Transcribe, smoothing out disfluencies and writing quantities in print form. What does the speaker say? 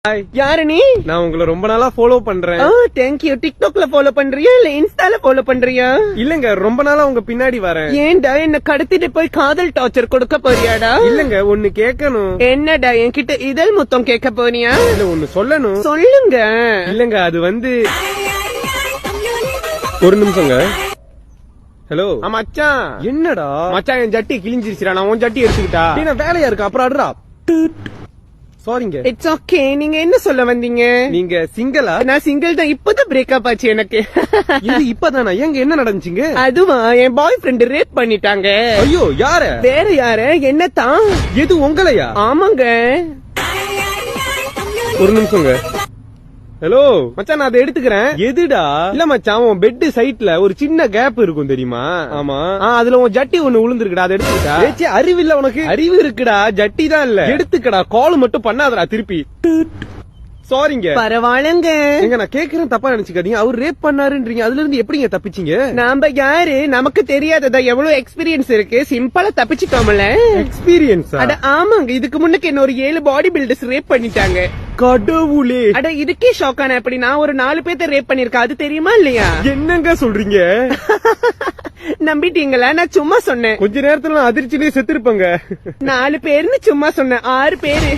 யாரு நீ? நான் உங்களை ரொம்ப நாளா ஃபாலோ பண்றேன். தேங்க்யூ. டிக்டாக்ல ஃபாலோ பண்றியா இல்ல இன்ஸ்டால ஃபாலோ பண்றியா? இல்லங்க, ரொம்ப நாளா உங்க பின்னாடி வரேன். ஏன்டா என்ன கடத்திட்டு போய் காதல் டார்ச்சர் கொடுக்க போறியாடா? இல்லங்க, ஒன்னு கேட்கணும். என்னடா என்கிட்ட இதழ் முத்தம் கேட்க போறியா? இல்ல, ஒன்னு சொல்லணும். சொல்லுங்க. இல்லங்க, அது வந்து ஒரு நிமிஷங்க. ஹலோ மச்சான். என்னடா மச்சான், என் ஜட்டி கிழிஞ்சிருச்சுடா. நான் உன் ஜட்டி எடுத்துக்கிட்டா. நான் வேலையா இருக்கு, அப்புறம் அடுறா. சாரிங்க. It's okay. நீங்க என்ன சொல்ல வந்தீங்க? நீங்க சிங்கிளா? நான் சிங்கிள் தான். இப்பதான் பிரேக்கப் ஆச்சு எனக்கு. இது இப்பதானா? எங்க என்ன நடந்துச்சுங்க? அதுவா, என் பாய் ஃப்ரெண்ட் ரேப் பண்ணிட்டாங்க. ஐயோ, யார? வேற யார? என்னத்தான்? எது உங்களையா? ஆமாங்க. ஒரு நிமிஷங்க. ஹலோ மச்சான், நான் அதை எடுத்துக்கிறேன். எதுடா? இல்ல மச்சான், உன் பெட் சைட்ல ஒரு சின்ன கேப் இருக்கும் தெரியுமா? ஆமா. அதுல உன் ஜட்டி ஒண்ணு விழுந்துருக்குடா. அதை எடுத்துக்கிட்டா. அறிவு இல்ல உனக்கு? அறிவு இருக்குடா, ஜட்டி தான் இல்ல. எடுத்துக்கடா. கால் மட்டும் பண்ணாதடா திருப்பி. சாரிங்க. பரவாயில்லங்க. எங்க நான் கேக்குறேன், தப்பா நினைச்சுக்காதீங்க. அவர் ரேப் பண்ணாருன்றீங்க, அதுல இருந்து எப்படிங்க தப்பிச்சீங்க? நாம யாரு? நமக்கு தெரியாததா எவ்வளவு எக்ஸ்பீரியன்ஸ் இருக்கு. சிம்பிளா தப்பிச்சுட்டோம்ல. எக்ஸ்பீரியன்ஸ்? அட ஆமாங்க. இதுக்கு முன்னுக்கு என்ன ஒரு 7 பாடி பில்டர்ஸ் ரேப் பண்ணிட்டாங்க. கடவுளே. அட இதுக்கே ஷாக்கான. அப்படி நான் ஒரு 4 பேர்த்த ரேப் பண்ணிருக்கேன். அது தெரியுமா இல்லையா? என்னங்க சொல்றீங்க? நம்பிட்டீங்களா? நான் சும்மா சொன்னேன். கொஞ்ச நேரத்துல நான் அதிர்ச்சியிலே செத்துருப்பேங்க. 4 பேருன்னு சும்மா சொன்னேன். 6 பேரு.